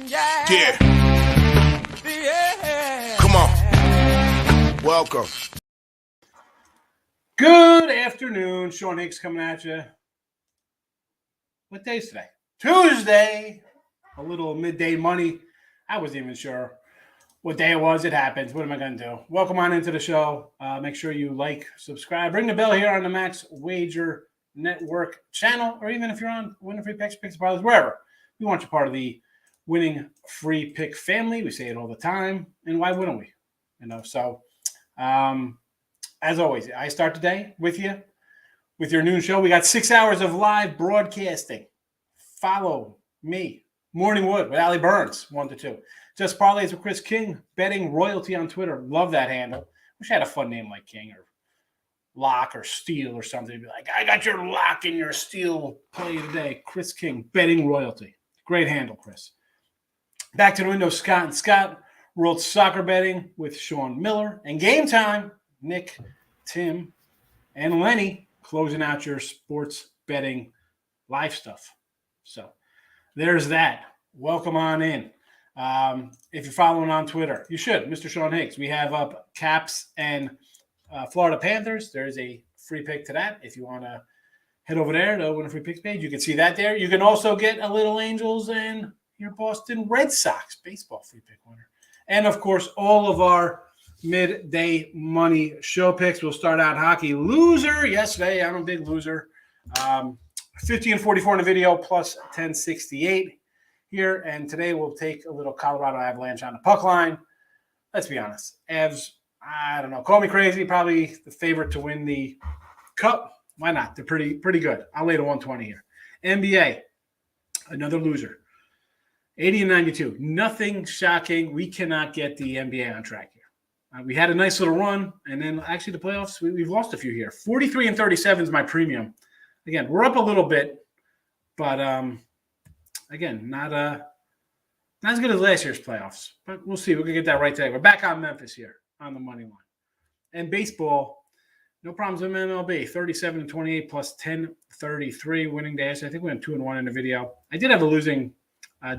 Yeah. Come on. Welcome. Good afternoon. Sean Higgs coming at you. What day is today? Tuesday. A little midday money. I wasn't even sure what day it was. It happens. What am I going to do? Welcome on into the show. Make sure you like, subscribe, ring the bell here on the Max Wager Network channel, or even if you're on Winning Free Picks, Picks Brothers, wherever. We want you part of the Winning Free Pick family. We say it all the time, and why wouldn't we? So as always, I start the day with you with your noon show. We got 6 hours of live broadcasting. Follow me, Morning Wood with Allie Burns, 1 to 2. Just Parlays with Chris King, betting royalty on Twitter. Love that handle. Wish I had a fun name like King or Lock or Steal or something. Be like, I got your lock and your steal play today. Chris King, betting royalty. Great handle, Chris. Back to the window, Scott and Scott. World Soccer Betting with Sean Miller. And Game Time, Nick, Tim, and Lenny closing out your sports betting live stuff. So there's that. Welcome on in. If you're following on Twitter, you should. Mr. Sean Higgs. We have up Caps and Florida Panthers. There's a free pick to that. If you want to head over there to Win a Free Picks page, you can see that there. You can also get a little Angels and your Boston Red Sox baseball free pick winner. And, of course, all of our midday money show picks. We'll start out hockey. Loser yesterday. I'm a big loser. 50 and 44 in the video plus 1068 here. And today we'll take a little Colorado Avalanche on the puck line. Let's be honest. Avs, I don't know. Call me crazy. Probably the favorite to win the cup. Why not? They're pretty good. I'll lay the 120 here. NBA, another loser. 80 and 92. Nothing shocking. We cannot get the NBA on track here. We had a nice little run, and then actually the playoffs, we've lost a few here. 43 and 37 is my premium. Again, we're up a little bit, but again, not as good as last year's playoffs. But we'll see. We're going to get that right today. We're back on Memphis here on the money line. And baseball, no problems with MLB. 37 and 28 plus 1033 winning days. I think we went 2-1 in the video. I did have a losing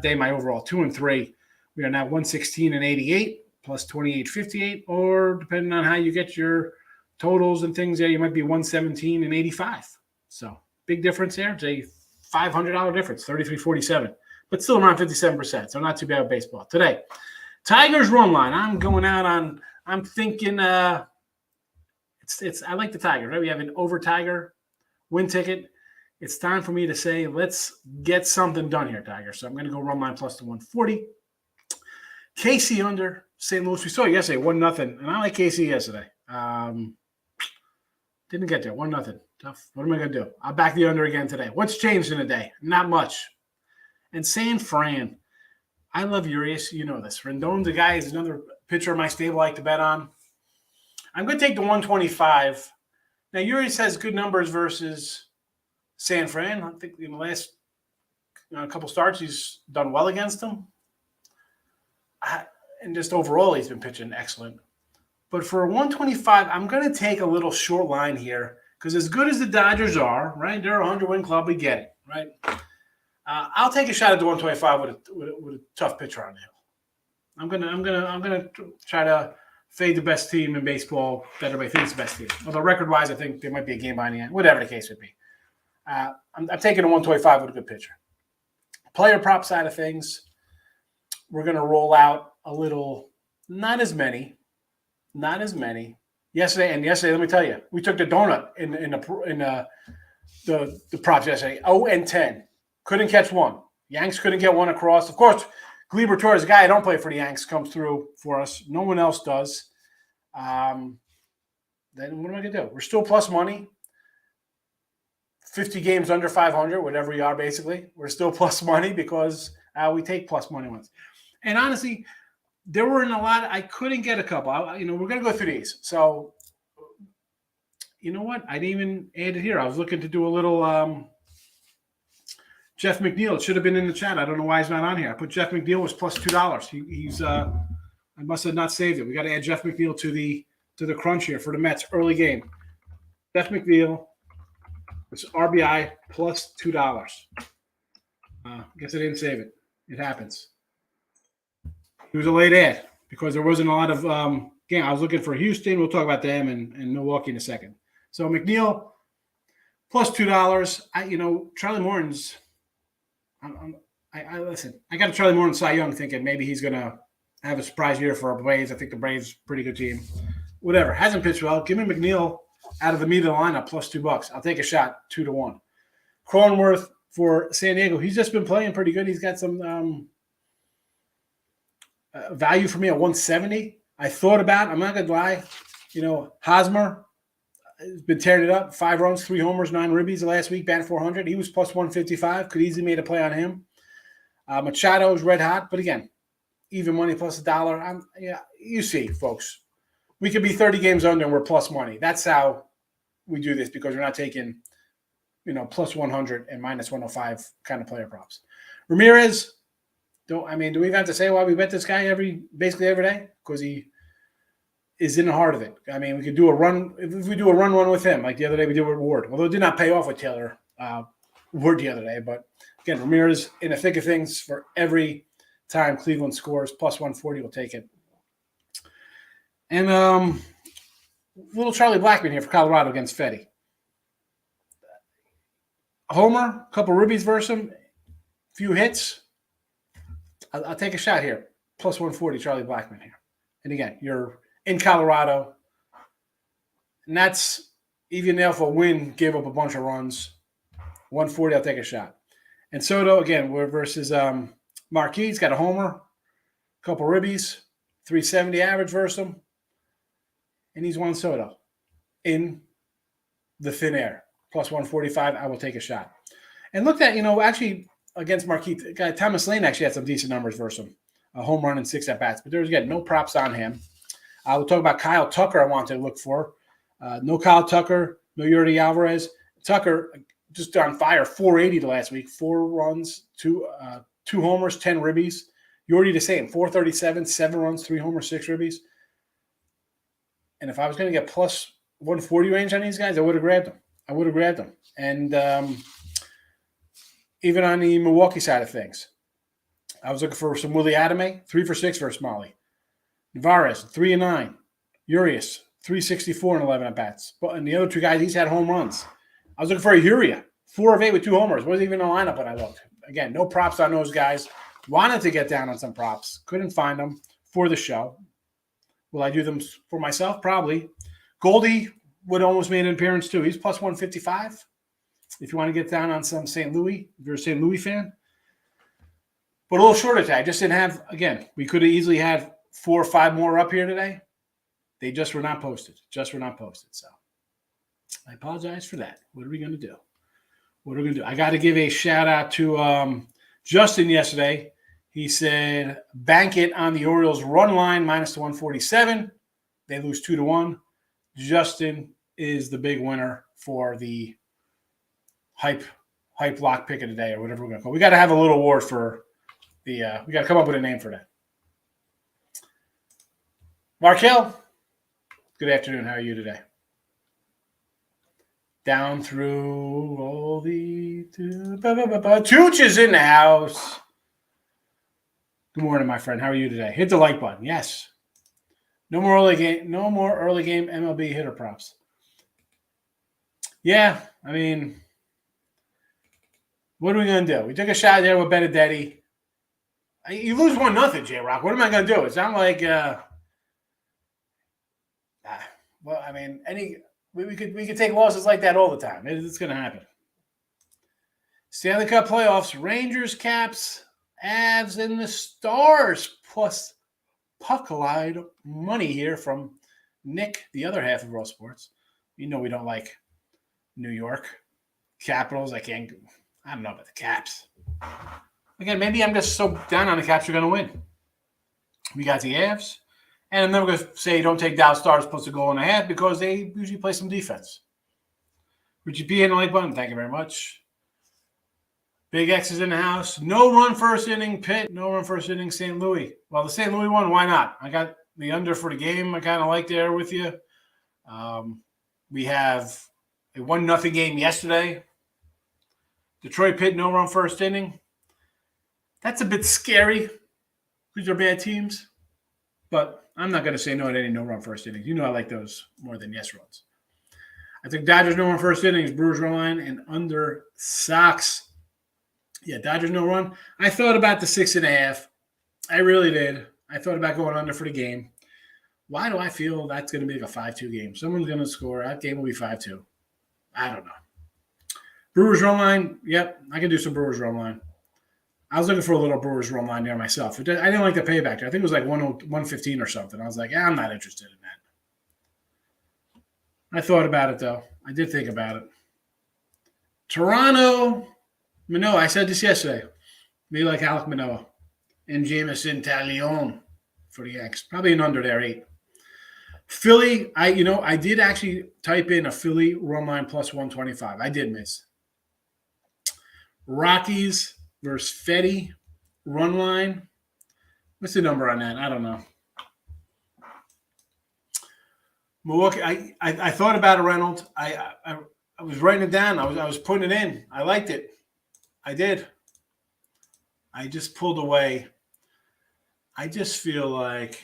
day, my overall 2-3. We are now 116 and 88 plus 2858, or depending on how you get your totals and things there, you might be 117 and 85. So big difference there. It's a $500 difference, 33.47, but still around 57%. So not too bad with baseball today. Tigers run line. I'm going out on. I'm thinking. It's. I like the Tigers. Right, we have an over Tiger win ticket. It's time for me to say, let's get something done here, Tigers. So I'm going to go run line plus the 140. KC under St. Louis. We saw it yesterday, 1-0. And I like KC yesterday. Didn't get there, 1-0. Tough. What am I going to do? I'll back the under again today. What's changed in a day? Not much. And San Fran. I love Urias. You know this. Rendon's a guy is another pitcher of my stable I like to bet on. I'm going to take the 125. Now, Urias has good numbers versus San Fran. I think in the last couple starts, he's done well against them. And just overall, he's been pitching excellent. But for 125, I'm going to take a little short line here because as good as the Dodgers are, right, they're a 100-win club. We get it, right? I'll take a shot at the 125 with a tough pitcher on the hill. I'm gonna try to fade the best team in baseball. Better by think it's the best team. Although record-wise, I think there might be a game behind the end. Whatever the case would be. I'm taking a 125 with a good pitcher. Player prop side of things, we're going to roll out a little, not as many. Yesterday, let me tell you, we took the donut in the props yesterday. 0-10. Couldn't catch one. Yanks couldn't get one across. Of course, Gleyber Torres, a guy I don't play for the Yanks, comes through for us. No one else does. Then what am I going to do? We're still plus money. 50 games under 500, whatever we are, basically. We're still plus money because we take plus money ones. And honestly, there weren't a lot. I couldn't get a couple. We're going to go through these. So, you know what? I didn't even add it here. I was looking to do a little Jeff McNeil. It should have been in the chat. I don't know why he's not on here. I put Jeff McNeil was plus $2. He's I must have not saved it. We got to add Jeff McNeil to the crunch here for the Mets early game. Jeff McNeil. It's RBI plus $2. Guess I didn't save it. It happens. He was a late ad because there wasn't a lot of game. I was looking for Houston. We'll talk about them and Milwaukee in a second. So McNeil plus $2. Charlie Morton's. I listen. I got a Charlie Morton Cy Young thinking maybe he's gonna have a surprise year for our Braves. I think the Braves pretty good team. Whatever, hasn't pitched well. Give me McNeil out of the meat of the lineup plus $2. I'll take a shot 2-1. Cronenworth for San Diego. He's just been playing pretty good. He's got some value for me at 170. I thought about. I'm not gonna lie. Hosmer has been tearing it up. 5 runs, 3 homers, 9 ribbies the last week. Batted 400. He was plus 155. Could easily made a play on him. Machado is red hot, but again, even money plus $1. You see, folks, we could be 30 games under and we're plus money. That's how we do this because we're not taking, plus 100 and minus 105 kind of player props. Ramirez, do we even have to say why we bet this guy basically every day? Because he is in the heart of it. We could do a run. If we do a run with him, like the other day we did with Ward, although it did not pay off with Taylor Ward the other day. But again, Ramirez in the thick of things for every time Cleveland scores, plus 140, we'll take it. And little Charlie Blackmon here for Colorado against Fetty. Homer, a couple ribbies versus him, few hits. I'll take a shot here. Plus 140, Charlie Blackmon here. And again, you're in Colorado. And that's, even if a win gave up a bunch of runs, 140, I'll take a shot. And Soto, again, we're versus Marquis. He's got a homer, a couple ribbies, 370 average versus him. And he's won Soto in the thin air. Plus 145, I will take a shot. And looked at, actually against Marquis, guy Thomas Lane actually had some decent numbers versus him. A home run and 6 at-bats. But there was, again, no props on him. We'll talk about Kyle Tucker I want to look for. No Kyle Tucker, no Yurdy Alvarez. Tucker just on fire, 480 the last week. 4 runs, 2 homers, 10 ribbies. Yurdy the same, 437, 7 runs, 3 homers, 6 ribbies. And if I was going to get plus 140 range on these guys, I would have grabbed them. And even on the Milwaukee side of things, I was looking for some Willie Adame, 3 for 6 versus Molly. Nevarez, 3-9. Urias, 364 and 11 at-bats. But and the other 2 guys, he's had home runs. I was looking for a Uria, 4 of 8 with 2 homers. Wasn't even in the lineup when I looked. Again, no props on those guys. Wanted to get down on some props. Couldn't find them for the show. Will I do them for myself? Probably. Goldie would almost made an appearance too. He's plus 155. If you want to get down on some St. Louis, if you're a St. Louis fan. But a little shorter tag. Just didn't have, again, we could have easily had 4 or 5 more up here today. They just were not posted. So I apologize for that. What are we going to do? I got to give a shout out to Justin yesterday. He said, bank it on the Orioles run line minus the 147. They lose 2-1. Justin is the big winner for the hype lock pick of the day or whatever we're going to call it. We got to have a little award for the we got to come up with a name for that. Markel, good afternoon. How are you today? Down through all the Tooch is in the house. Good morning, my friend. How are you today? Hit the like button. Yes. No more early game MLB hitter props. Yeah, what are we gonna do? We took a shot there with Benedetti. You lose 1-0, J-Rock. What am I gonna do? It's not like we could take losses like that all the time. It's gonna happen. Stanley Cup playoffs, Rangers, Caps, Avs, and the Stars, plus Puck-Allied money here from Nick, the other half of Raw Sports. We don't like New York Capitals. I don't know about the Caps. Again, maybe I'm just so down on the Caps are going to win. We got the Avs. And I'm never going to say don't take Dallas Stars plus a goal and a half because they usually play some defense. Richie P in the like button. Thank you very much. Big X is in the house. No run first inning, Pitt. No run first inning, St. Louis. Well, the St. Louis one, why not? I got the under for the game. I kind of like there with you. We have a 1-0 game yesterday. Detroit Pitt, no run first inning. That's a bit scary These are bad teams, but I'm not going to say no to any no-run first innings. You know I like those more than yes runs. I think Dodgers no-run first innings, Brewers run line, and under Sox. Yeah, Dodgers no-run. I thought about the 6.5. I really did. I thought about going under for the game. Why do I feel that's going to be like a 5-2 game? Someone's going to score. That game will be 5-2. I don't know. Brewers run line. Yep, I can do some Brewers run line. I was looking for a little Brewers run line there myself. I didn't like the payback. I think it was like 115 or something. I was like, I'm not interested in that. I thought about it, though. I did think about it. Toronto, Manoah. I said this yesterday. Me like Alec Manoah and Jameson Taillon for the Yanks. Probably an under there, 8. Philly, I did actually type in a Philly run line plus 125. I did miss. Rockies versus Fetty run line. What's the number on that? I don't know. Milwaukee. I thought about it, Reynolds. I was writing it down. I was putting it in. I liked it. I did. I just pulled away. I just feel like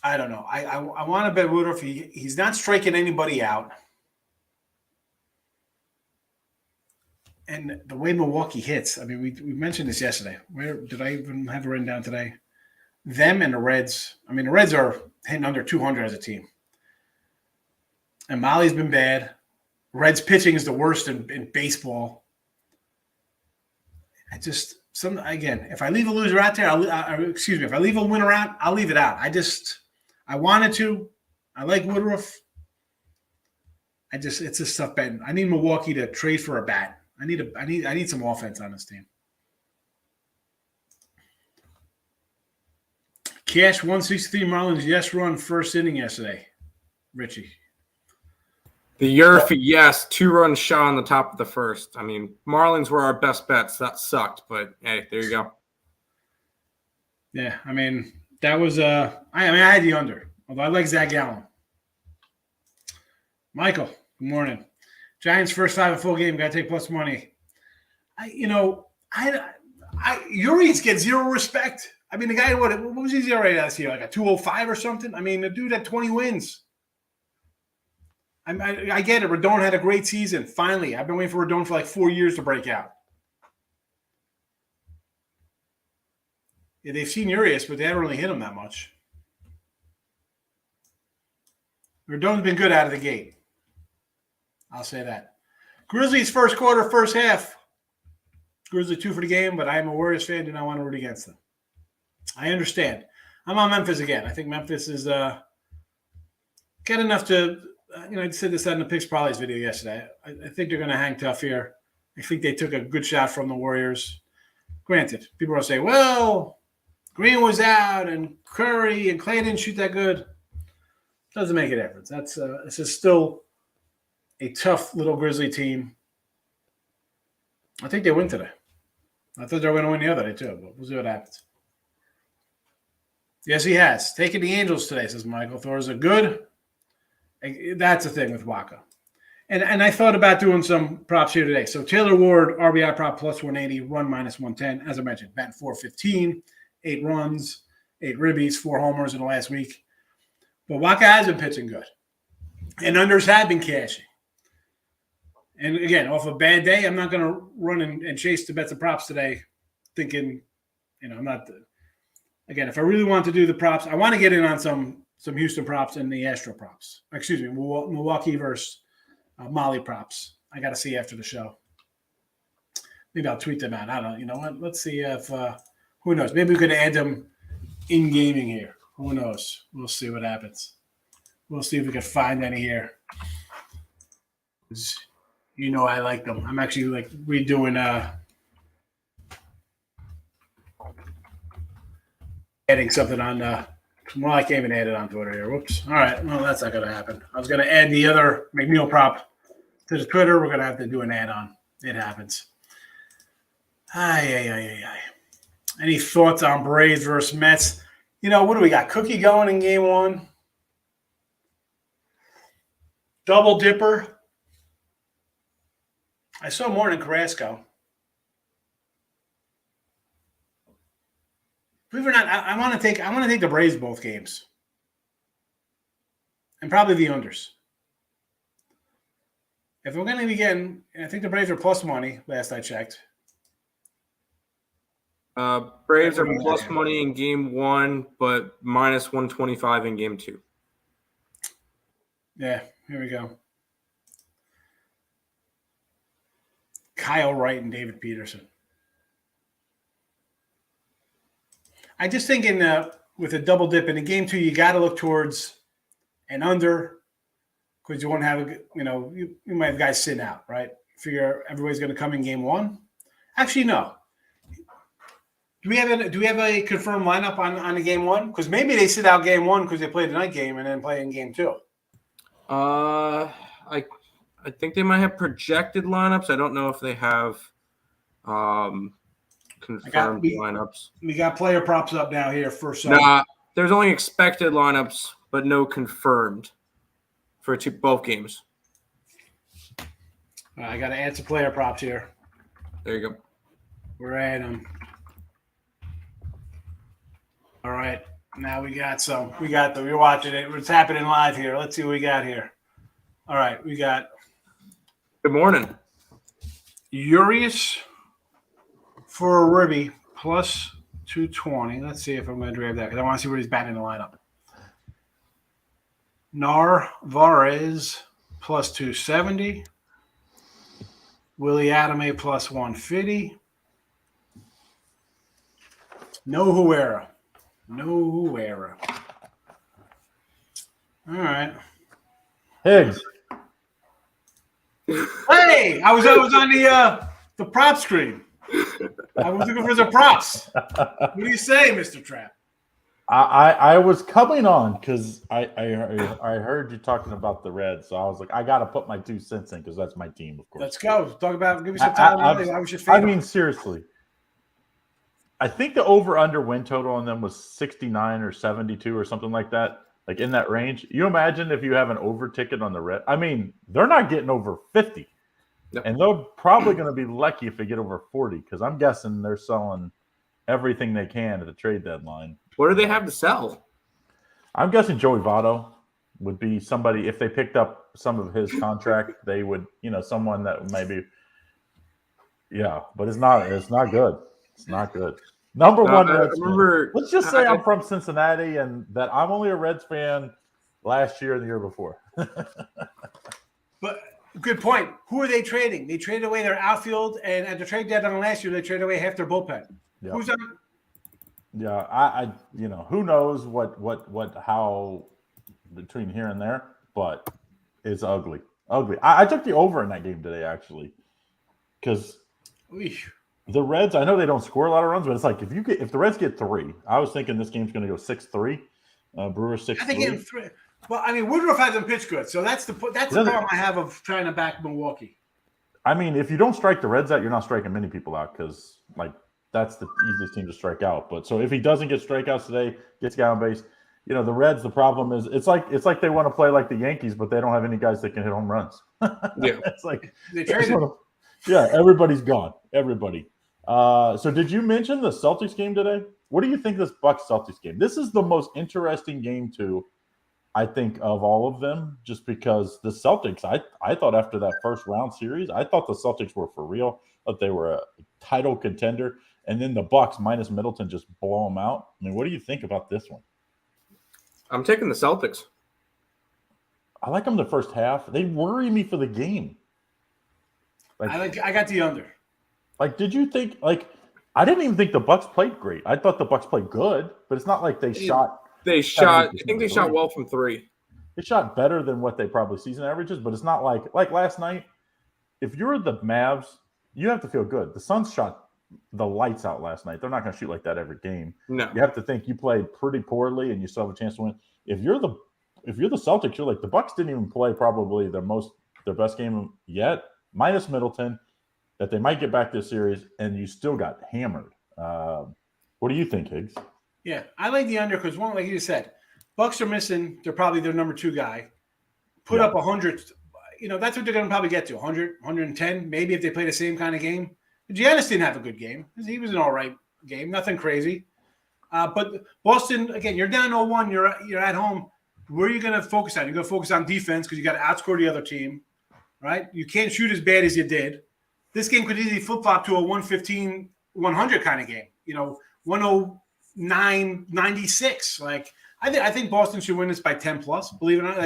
I don't know. I want to bet Woodruff. He's not striking anybody out. And the way Milwaukee hits, I mean, we mentioned this yesterday. Where did I even have it written down today? Them and the Reds. I mean, the Reds are hitting under 200 as a team. And Molly's been bad. Reds pitching is the worst in baseball. If I leave a loser out there, if I leave a winner out, I'll leave it out. I wanted to. I like Woodruff. It's just tough betting. I need Milwaukee to trade for a bat. I need some offense on this team. Cash 163 Marlins yes run first inning yesterday. Richie. The Yerfie, yes, 2-run shot on the top of the first. I mean, Marlins were our best bets. That sucked, but hey, there you go. Yeah, I mean, that was I had the under. Although I like Zach Gallen. Michael, good morning. Giants first 5 in full game, got to take plus money. Urias gets zero respect. I mean, the guy, what was his ERA last year? Like a 205 or something? I mean, the dude had 20 wins. I get it. Rodon had a great season. Finally, I've been waiting for Rodon for like 4 years to break out. Yeah, they've seen Urias, but they haven't really hit him that much. Rodon's been good out of the gate. I'll say that. Grizzlies first quarter, first half. Grizzlies 2 for the game, but I am a Warriors fan. Do not want to root against them. I understand. I'm on Memphis again. I think Memphis is got enough to. I said this on the Picks Prollies video yesterday. I think they're going to hang tough here. I think they took a good shot from the Warriors. Granted, people will say, well, Green was out and Curry and Clay didn't shoot that good. Doesn't make a difference. This is still a tough little Grizzly team. I think they win today. I thought they were going to win the other day too, but we'll see what happens. Yes, he has. Taking the Angels today, says Michael. Thor's are good. That's the thing with Waka. And I thought about doing some props here today. So Taylor Ward, RBI prop plus 180, run minus 110. As I mentioned, batting 415, 8 runs, 8 ribbies, 4 homers in the last week. But Waka has been pitching good. And unders have been cashing. And again, off a bad day, I'm not going to run and chase the bets and props today thinking, I'm not again, if I really want to do the props, I want to get in on some Houston props and the Astro props. Excuse me, Milwaukee versus Molly props. I got to see after the show. Maybe I'll tweet them out. I don't know. You know what? Let's see if who knows? Maybe we could add them in gaming here. Who knows? We'll see what happens. We'll see if we can find any here. I like them. I'm actually redoing adding something on well, I can't even add it on Twitter here. Whoops. All right. Well, that's not going to happen. I was going to add the other McNeil prop to the Twitter. We're going to have to do an add-on. It happens. Any thoughts on Braves versus Mets? What do we got? Cookie going in game 1. Double dipper. I saw Morning Carrasco. or not, I want to take the Braves both games, and probably the unders. If we're going to be getting, I think the Braves are plus money. Last I checked. Braves are plus money in game 1, but minus 125 in game 2. Yeah, here we go. Kyle Wright and David Peterson. I just think with a double dip in game 2, you got to look towards an under because you won't have you might have guys sitting out, right? Figure everybody's going to come in game 1. Actually, no. Do we have a confirmed lineup on the game 1? Because maybe they sit out game 1 because they played the night game and then play in game 2. I think they might have projected lineups. I don't know if they have confirmed lineups. We got player props up now here for some. Nah, there's only expected lineups, but no confirmed for both games. I got to add some player props here. There you go. We're at them. All right. Now we got some. We're watching it. It's happening live here. Let's see what we got here. All right. We got. Good morning. Urias for a Ribby plus 220. Let's see if I'm going to grab that because I want to see where he's batting in the lineup. Narvaez plus 270. Willie Adame plus 150. No Huera. All right. Higgs. Hey, I was on the prop screen. I was looking for the props. What do you say, Mr. Trapp? I was coming on because I heard you talking about the Reds, so I was like, I got to put my 2 cents in because that's my team, of course. Let's go. Talk about. Give me some time. Why we should fade them. Seriously. I think the over/under win total on them was 69 or 72 or something like that, like in that range. You imagine if you have an over ticket on the Red. I mean, they're not getting over 50, and they're probably going to be lucky if they get over 40 because I'm guessing they're selling everything they can at the trade deadline. What do they have to sell? I'm guessing Joey Votto would be somebody. If they picked up some of his contract, they would, someone that maybe, yeah. But it's not good. It's not good. Number one Reds fan. Let's just say I'm from Cincinnati and that I'm only a Reds fan last year and the year before. But good point. Who are they trading? They traded away their outfield, and at the trade deadline last year, they traded away half their bullpen. Yep. Who's on? Yeah, I who knows how between here and there, but it's ugly. I took the over in that game today actually, because the Reds. I know they don't score a lot of runs, but it's like if the Reds get 3, I was thinking this game's going to go 6-3. Brewers 6-3. I think getting 3. Well, I mean Woodruff hasn't pitched good, so that's the problem I have of trying to back Milwaukee. I mean, if you don't strike the Reds out, you're not striking many people out because that's the easiest team to strike out. But so if he doesn't get strikeouts today, gets guy on base, the Reds. The problem is it's like they want to play like the Yankees, but they don't have any guys that can hit home runs. Yeah, it's like they traded. Everybody's gone. Everybody. So did you mention the Celtics game today? What do you think of this Bucks Celtics game? This is the most interesting game I think, of all of them, just because the Celtics, I thought after that first round series, I thought the Celtics were for real, that they were a title contender, and then the Bucks minus Middleton just blow them out. I mean, what do you think about this one? I'm taking the Celtics. I like them the first half. They worry me for the game. I got the under. Did you think I didn't even think the Bucks played great. I thought the Bucks played good, but it's not like they shot. I think they shot well from 3. They shot better than what they probably season averages, but it's not like last night. If you're the Mavs, you have to feel good. The Suns shot the lights out last night. They're not going to shoot like that every game. No. You have to think you played pretty poorly and you still have a chance to win. If you're the Celtics, you're like the Bucks didn't even play probably their best game yet, minus Middleton, that they might get back this series, and you still got hammered. What do you think, Higgs? Yeah, I like the under because, one, like you said, Bucks are missing. They're probably their number 2 guy. Put up 100. That's what they're going to probably get to, 100, 110, maybe if they play the same kind of game. Giannis didn't have a good game. He was an all right game, nothing crazy. But Boston, again, you're down 0-1. You're at home. Where are you going to focus on? You're going to focus on defense because you got to outscore the other team, right? You can't shoot as bad as you did. This game could easily flip-flop to a 115-100 kind of game. 109-96. Like I think Boston should win this by 10 plus. Believe it or not,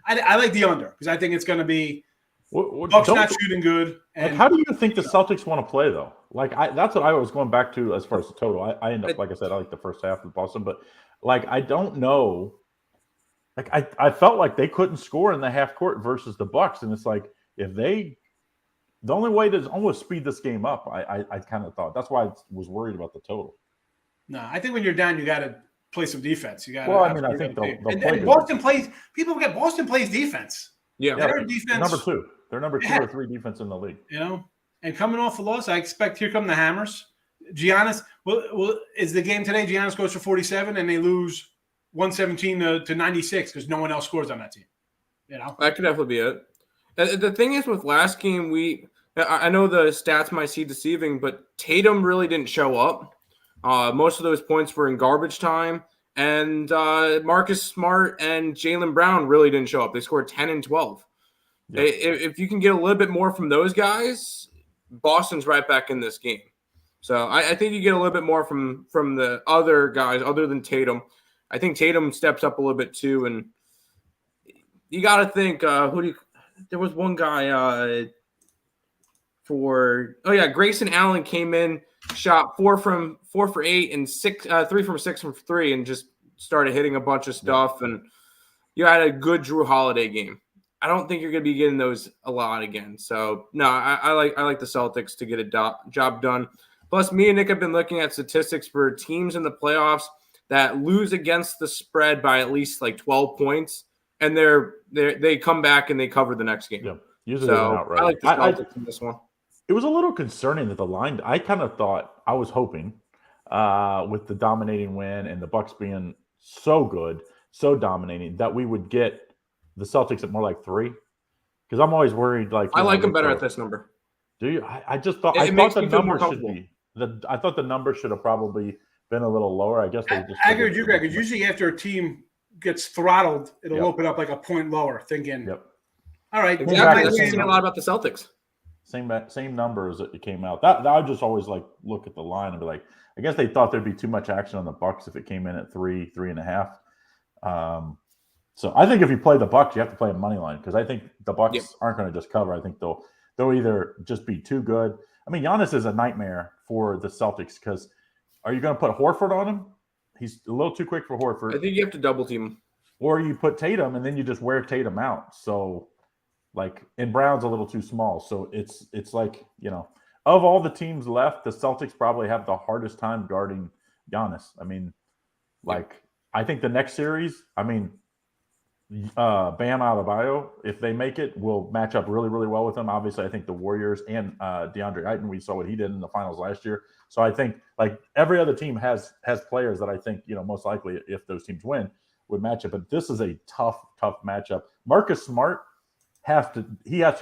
I like the under because I think it's going to be Bucks not shooting good. And how do you think the Celtics want to play though? Like that's what I was going back to as far as the total. I end up, like I said, I like the first half of Boston, but like I don't know. Like I felt like they couldn't score in the half court versus the Bucks, and it's like the only way to almost speed this game up. I kind of thought that's why I was worried about the total. No, I think when you're down, you got to play some defense. You got. Well, I mean, I think they'll play. And Boston plays. People forget Boston plays defense. Yeah, their defense. Number 2. They're number 2 or 3 defense in the league. And coming off a loss, I expect here come the Hammers. Giannis. Well, is the game today? Giannis goes for 47, and they lose 117 to 96 because no one else scores on that team. That could definitely be it. The thing is, with last game, I know the stats might seem deceiving, but Tatum really didn't show up. Most of those points were in garbage time, and Marcus Smart and Jaylen Brown really didn't show up. They scored 10 and 12. Yeah. If you can get a little bit more from those guys, Boston's right back in this game. So I think you get a little bit more from the other guys other than Tatum. I think Tatum steps up a little bit too, and you got to think there was one guy Grayson Allen came in, shot 4 for 8 and 3 from 6 from 3, and just started hitting a bunch of stuff. And you had a good Drew Holiday game. I don't think you're going to be getting those a lot again. So no, I like the Celtics to get a job done. Plus, me and Nick have been looking at statistics for teams in the playoffs that lose against the spread by at least like 12 points, and they come back and they cover the next game. Yeah, usually outright. I like the Celtics in this one. It was a little concerning that the line. I kind of thought, I was hoping, with the dominating win and the Bucks being so good, so dominating, that we would get the Celtics at more like 3. Because I'm always worried. Like I like them better at this number. Do you? I just thought I thought the number should be. I thought the number should have probably been a little lower. I guess they just. I agree with you, Greg. Because usually after a team gets throttled, it'll open up like a point lower. Thinking, all right, exactly. That's saying a lot about the Celtics. Same numbers that it came out. That I just always like look at the line and be like, I guess they thought there'd be too much action on the Bucks if it came in at 3.5. So I think if you play the Bucks, you have to play a money line because I think the Bucks aren't going to just cover. I think they'll either just be too good. I mean, Giannis is a nightmare for the Celtics because are you going to put Horford on him? He's a little too quick for Horford. I think you have to double team him. Or you put Tatum and then you just wear Tatum out. So, and Brown's a little too small. So it's like, of all the teams left, the Celtics probably have the hardest time guarding Giannis. I mean, I think the next series, Bam Adebayo, if they make it, will match up really, really well with them. Obviously, I think the Warriors and DeAndre Ayton, we saw what he did in the finals last year. So I think every other team has players that I think, most likely if those teams win would match up. But this is a tough matchup. Marcus Smart has to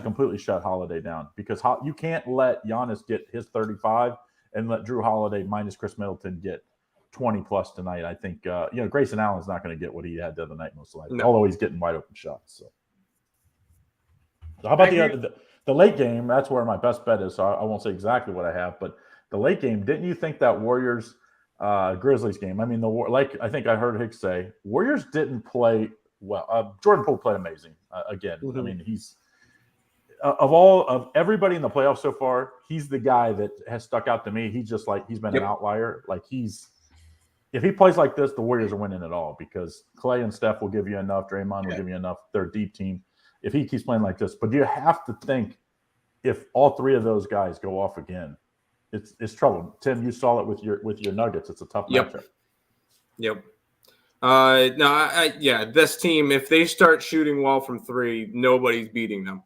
completely shut Holiday down because you can't let Giannis get his 35 and let Drew Holiday minus Chris Middleton get 20 plus tonight. I think Grayson Allen's not going to get what he had the other night most likely, although he's getting wide open shots. So how about the late game? That's where my best bet is. So I won't say exactly what I have, but the late game. Didn't you think that Warriors Grizzlies game? I mean, I think I heard Higgs say, Warriors didn't play well. Jordan Poole played amazing again. Mm-hmm. I mean, he's of everybody in the playoffs so far, he's the guy that has stuck out to me. He's just he's been an outlier. If he plays like this, the Warriors are winning it all because Clay and Steph will give you enough. Draymond will give you enough. They're a deep team. If he keeps playing like this, but you have to think if all 3 of those guys go off again, it's trouble. Tim, you saw it with your Nuggets. It's a tough matchup. Yep. This team, if they start shooting well from 3, nobody's beating them.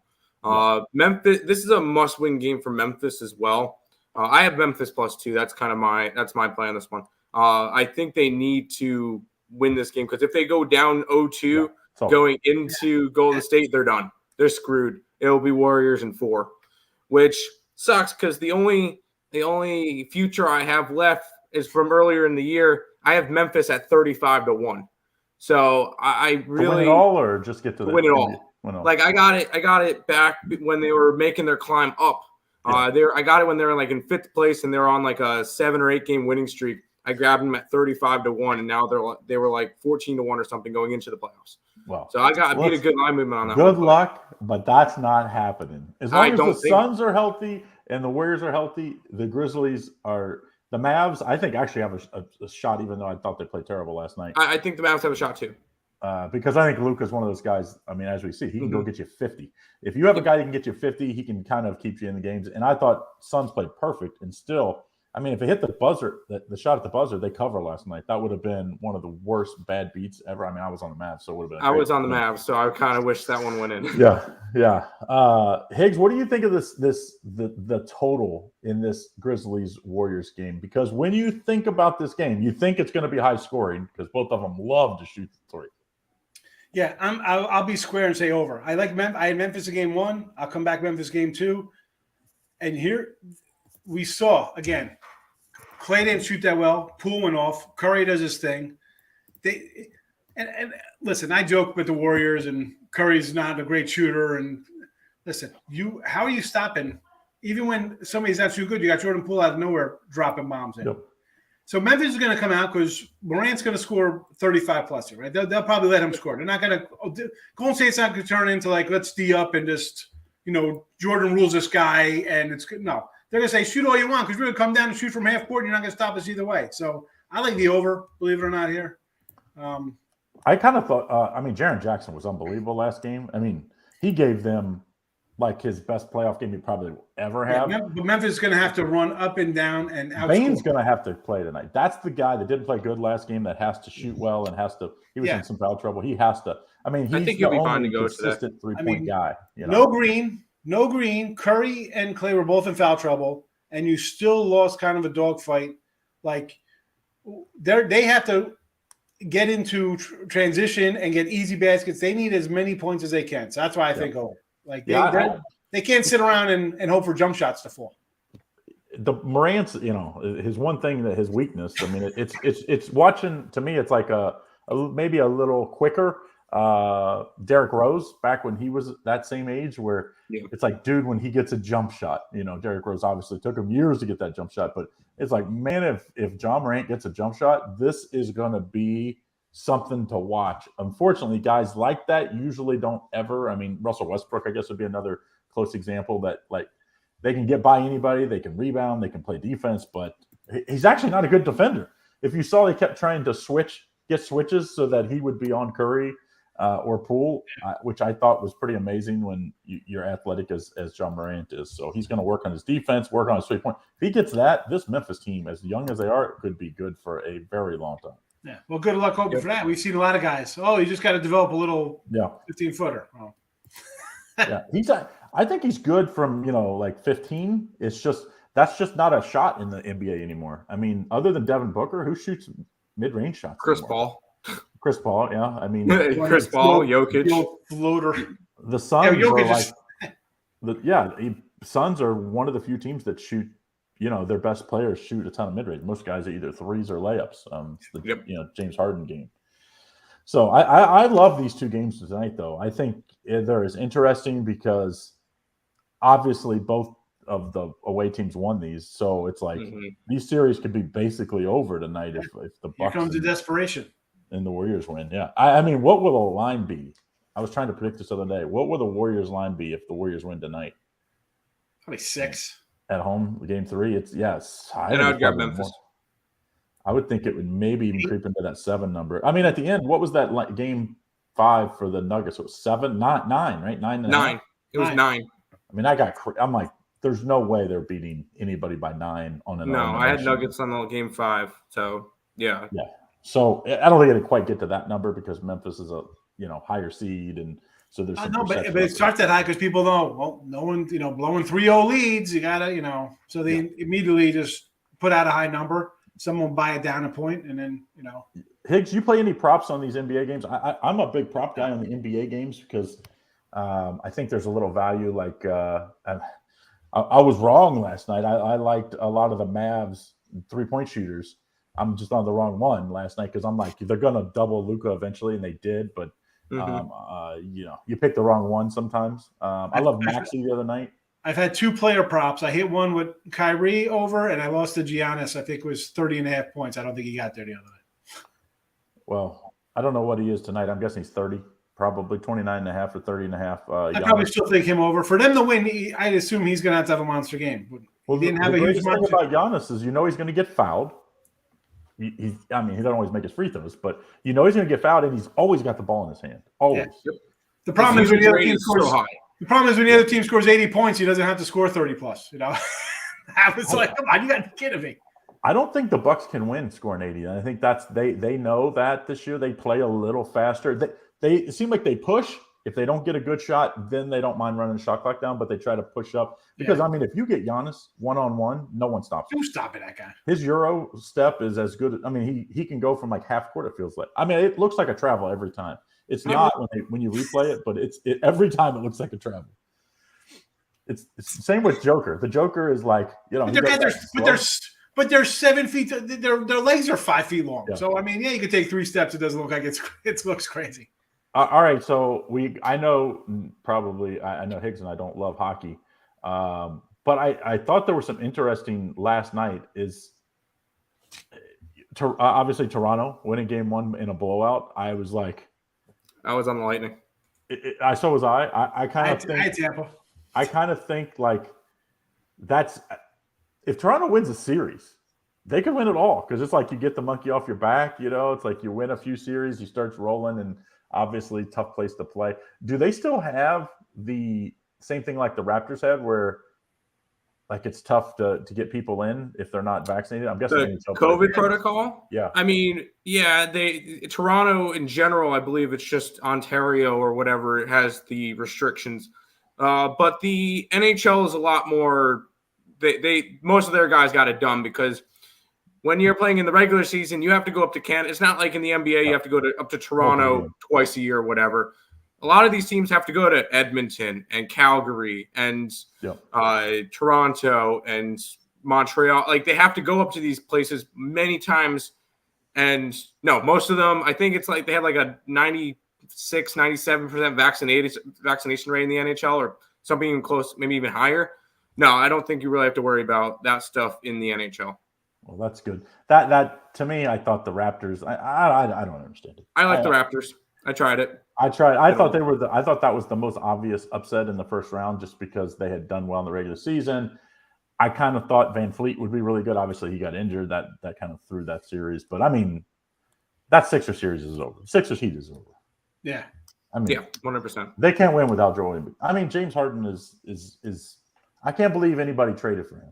Memphis, this is a must-win game for Memphis as well. I have Memphis +2. That's my play on this one. I think they need to win this game because if they go down 0-2 going into Golden State, they're done. They're screwed. It'll be Warriors in 4, which sucks because the only future I have left is from earlier in the year. I have Memphis at 35-1. So I really to win it all, or just get to the win it all. Win all. Like I got it back when they were making their climb up. I got it when they were like in 5th place and they were on like a 7 or 8 game winning streak. I grabbed them at 35-1, and now they were like 14-1 or something going into the playoffs. Well, so I beat a good line movement on that. Good luck, but that's not happening. As long as the Suns are healthy and the Warriors are healthy, the Grizzlies are. The Mavs, I think, actually have a shot, even though I thought they played terrible last night. I think the Mavs have a shot too. Because I think Luka's one of those guys. I mean, as we see, he can go get you 50. If you have a guy that can get you 50, he can kind of keep you in the games. And I thought Suns played perfect, and still. I mean, if it hit the buzzer, the shot at the buzzer, they cover last night. That would have been one of the worst bad beats ever. I mean, I was on the Mavs, so it would have been. I was on the Mavs, so I kind of wish that one went in. Yeah. Higgs, what do you think of the total in this Grizzlies Warriors game? Because when you think about this game, you think it's going to be high scoring because both of them love to shoot the three. Yeah, I'll be square and say over. I had Memphis in game 1. I'll come back Memphis game 2, and here we saw again. Clay didn't shoot that well. Poole went off. Curry does his thing. And listen, I joke with the Warriors, and Curry's not a great shooter. And listen, how are you stopping? Even when somebody's not too good, you got Jordan Poole out of nowhere dropping bombs in. Yep. So Memphis is going to come out because Morant's going to score 35 plus here, right? They'll probably let him score. They're not going to – Golden State's not going to turn into like, let's D up and just, Jordan rules this guy, and it's – no. They're going to say, shoot all you want because we're going to come down and shoot from half court and you're not going to stop us either way. So I like the over, believe it or not, here. I kind of thought Jaren Jackson was unbelievable last game. I mean, he gave them like his best playoff game he probably ever have. Yeah, but Memphis is going to have to run up and down and outscore. Bane's going to have to play tonight. That's the guy that didn't play good last game that has to shoot well and has to – he was in some foul trouble. He has to – I mean, he's the only consistent three-point guy. No Green, Curry and Clay were both in foul trouble, and you still lost kind of a dogfight. Like they have to get into transition and get easy baskets. They need as many points as they can. So that's why I think over. Like they can't sit around and hope for jump shots to fall. The Morant's, his one thing that his weakness. I mean, it's watching to me. It's like maybe a little quicker. Derrick Rose back when he was that same age where it's like, dude, when he gets a jump shot, Derrick Rose obviously took him years to get that jump shot, but it's like, man, if John Morant gets a jump shot, this is going to be something to watch. Unfortunately, guys like that usually don't ever. I mean, Russell Westbrook, I guess, would be another close example that like they can get by anybody, they can rebound, they can play defense, but he's actually not a good defender. If you saw, they kept trying to get switches so that he would be on Curry or Poole, which I thought was pretty amazing when you're athletic as John Morant is. So he's going to work on his defense, work on his three-point. If he gets that, this Memphis team, as young as they are, could be good for a very long time. Yeah, well, good luck hoping for that. We've seen a lot of guys. Oh, you just got to develop a little 15-footer. Oh. I think he's good from, like 15. It's just that's just not a shot in the NBA anymore. I mean, other than Devin Booker, who shoots mid-range shots? Chris Paul, yeah. I mean, Chris Paul, Jokic, floater. The Suns are like, Suns are one of the few teams that shoot. Their best players shoot a ton of mid-range. Most guys are either threes or layups. James Harden game. So I love these two games tonight, though. I think they're as interesting because obviously both of the away teams won these. So it's like these series could be basically over tonight if the Bucks. Here comes the desperation. And the Warriors win. Yeah. I mean, what will the line be? I was trying to predict this the other day. What will the Warriors line be if the Warriors win tonight? Probably 6. At home, game 3. And I would grab Memphis. I would think it would maybe even creep into that 7 number. I mean, at the end, what was that game 5 for the Nuggets? It was 7, not 9, right? 9. It was 9. I mean, I'm like, there's no way they're beating anybody by 9 on an. No, I had Nuggets on the game 5. So yeah. Yeah. So I don't think it'd quite get to that number because Memphis is a higher seed and. So there's but it starts that high because people know, well, no one, blowing 3-0 leads. You got to, so they immediately just put out a high number. Someone buy it down a point, and then, Higgs, you play any props on these NBA games? I'm a big prop guy on the NBA games because I think there's a little value. Like I was wrong last night. I liked a lot of the Mavs 3-point shooters. I'm just on the wrong one last night because I'm like, they're going to double Luka eventually, and they did. But, you pick the wrong one sometimes. I love Maxey the other night. I've had 2 player props. I hit one with Kyrie over, and I lost to Giannis. I think it was 30.5 points. I don't think he got there the other night. Well, I don't know what he is tonight. I'm guessing he's 30, probably 29.5 or 30.5. I probably still think him over. For them to win, I'd assume he's going to have a monster game. Well, he didn't have a huge thing about Giannis is he's going to get fouled. He doesn't always make his free throws, but he's going to get fouled, and he's always got the ball in his hand. Always. Yeah. The problem is when the other team scores high. The problem is when the other team scores 80 points, he doesn't have to score 30 plus. I was like, come on, you got to be kidding me. I don't think the Bucks can win scoring 80. And I think that's they know that this year. They play a little faster. They seem like they push. If they don't get a good shot, then they don't mind running the shot clock down, but they try to push up. Because, if you get Giannis one-on-one, no one stops him. Who's stopping that guy? His Euro step is as good. He can go from like half court, it feels like. It looks like a travel every time. It's not when you replay it, but every time it looks like a travel. It's the same with Joker. The Joker is like, but they're 7 feet. Their legs are 5 feet long. Yeah. So you could take 3 steps. It doesn't look like it looks crazy. All right, so I know Higgs and I don't love hockey, but I thought there was some interesting last night. Is obviously Toronto winning game 1 in a blowout. I was like, I was on the Lightning. So was I. I kind of think like that's if Toronto wins a series, they could win it all because it's like you get the monkey off your back. It's like you win a few series, you start rolling, and obviously tough place to play. Do they still have the same thing like the Raptors had, where like it's tough to get people in if they're not vaccinated? I'm guessing the COVID protocol. Yeah, Toronto in general, I believe it's just Ontario or whatever, it has the restrictions. But the NHL is a lot more. They most of their guys got it done because when you're playing in the regular season, you have to go up to Canada. It's not like in the NBA, you have to go up to Toronto twice a year or whatever. A lot of these teams have to go to Edmonton and Calgary and Toronto and Montreal. Like they have to go up to these places many times. And no, most of them, I think it's like they had like a 96, 97% vaccination rate in the NHL or something even close, maybe even higher. No, I don't think you really have to worry about that stuff in the NHL. Well, that's good. That to me, I thought the Raptors. I don't understand it. I like the Raptors. I tried it. I thought they were. I thought that was the most obvious upset in the first round, just because they had done well in the regular season. I kind of thought Van Fleet would be really good. Obviously, he got injured. That kind of threw that series. But that Sixers series is over. Sixers Heat is over. Yeah. 100%. They can't win without Joel Embiid. James Harden is. I can't believe anybody traded for him.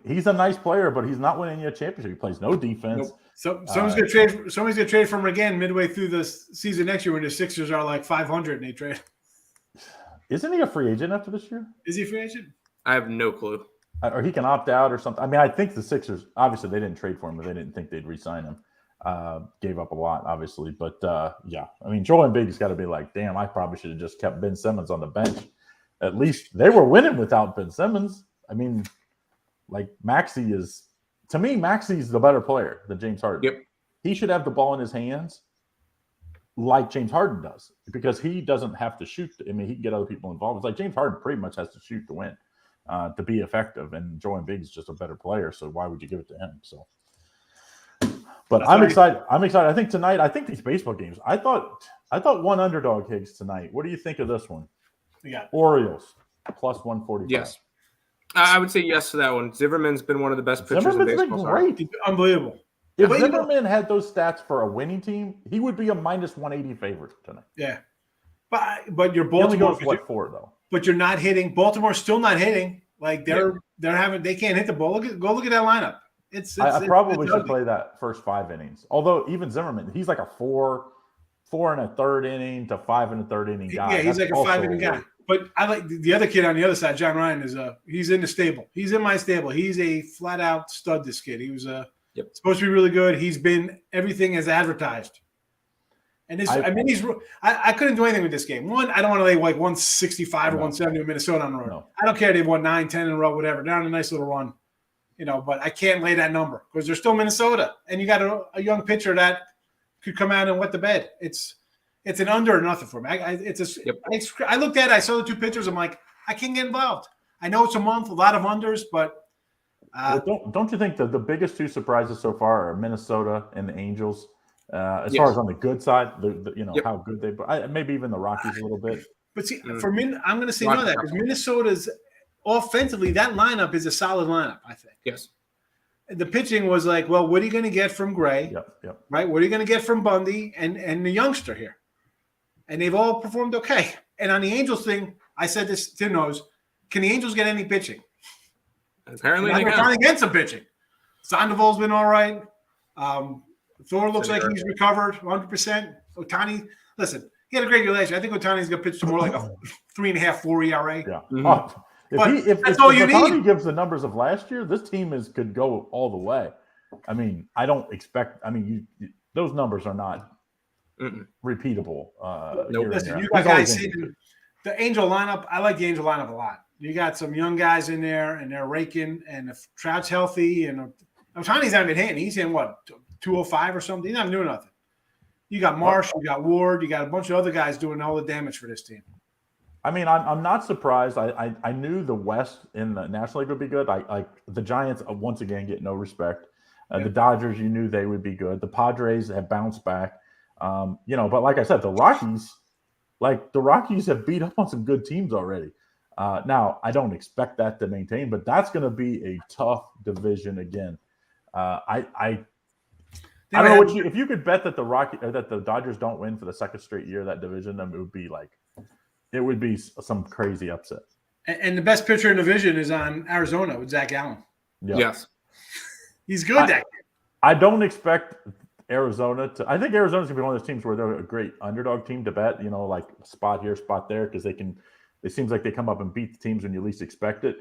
He's a nice player, but he's not winning a championship. He plays no defense. Nope. So someone's gonna trade. Somebody's gonna trade for him again midway through the season next year when the Sixers are like 500 and they trade. Isn't he a free agent after this year? Is he a free agent? I have no clue. Or he can opt out or something. I think the Sixers, obviously they didn't trade for him, but they didn't think they'd re-sign him. Gave up a lot, obviously. But Joel Embiid's got to be like, damn, I probably should have just kept Ben Simmons on the bench. At least they were winning without Ben Simmons. Maxey's the better player than James Harden. Yep. He should have the ball in his hands like James Harden does, because he doesn't have to shoot. He can get other people involved. It's like James Harden pretty much has to shoot to win, to be effective. And Joel Embiid is just a better player, so why would you give it to him? So, but I'm excited. I think tonight, these baseball games, I thought one underdog, Higgs, tonight. What do you think of this one? Yeah. Orioles plus 145. Yes. I would say yes to that one. Zimmerman's been one of the best pitchers in baseball. Been great. Unbelievable. If Zimmerman had those stats for a winning team, he would be a minus 180 favorite tonight. Yeah. But your Baltimore goes for though. But you're not hitting. Baltimore's still not hitting. Like they can't hit the ball. Go look at that lineup. I probably should play that first 5 innings. Although even Zimmerman, he's like a 4 and a third inning to 5 and a third inning guy. Yeah, he's like a 5 inning guy. But I like the other kid on the other side, John Ryan, he's in the stable. He's in my stable. He's a flat out stud, this kid. He was supposed to be really good. He's been everything as advertised. And I couldn't do anything with this game. One, I don't want to lay like 165 or 170 with Minnesota on the road. No. I don't care. They've won 9, 10 in a row, whatever. They're on a nice little run. but I can't lay that number because they're still Minnesota, and you got a young pitcher that could come out and wet the bed. It's an under or nothing for me. I looked at it, I saw the two pitchers. I'm like, I can't get involved. I know it's a month, a lot of unders, but don't you think that the biggest two surprises so far are Minnesota and the Angels? As far as on the good side, how good they, maybe even the Rockies a little bit. But see, for me, I'm going to say no to that because Minnesota's offensively, that lineup is a solid lineup, I think. Yes. The pitching was like, well, what are you going to get from Gray? Yep. Right? What are you going to get from Bundy and the youngster here? And they've all performed okay. And on the Angels thing, I said this to Nose, can the Angels get any pitching? Apparently they can. They're trying to get some pitching. Sandoval's been all right. Thor looks like he's recovered 100%. Ohtani, listen, he had a great relation. I think Ohtani's going to pitch to more like a 3.5, 4 ERA. Yeah. Mm-hmm. If Ohtani gives the numbers of last year, this team could go all the way. I mean, I don't expect. I mean, those numbers are not repeatable. Listen, you got guys seeing the Angel lineup. I like the Angel lineup a lot. You got some young guys in there, and they're raking. And if Trout's healthy, and Ohtani's not been hitting, he's hitting what 205 or something. He's not doing nothing. You got Marsh, you got Ward, you got a bunch of other guys doing all the damage for this team. I mean, I'm not surprised. I knew the West in the National League would be good. The Giants once again get no respect. The Dodgers, you knew they would be good. The Padres have bounced back. But like I said, the Rockies have beat up on some good teams already. Now I don't expect that to maintain, but that's going to be a tough division again. I don't know what if you could bet that the Dodgers don't win for the second straight year that division, then it would be some crazy upset. And the best pitcher in the division is on Arizona with Zach Allen. Yeah. Yes. He's good. I don't expect Arizona to – I think Arizona's going to be one of those teams where they're a great underdog team to bet, like spot here, spot there, because it seems like they come up and beat the teams when you least expect it.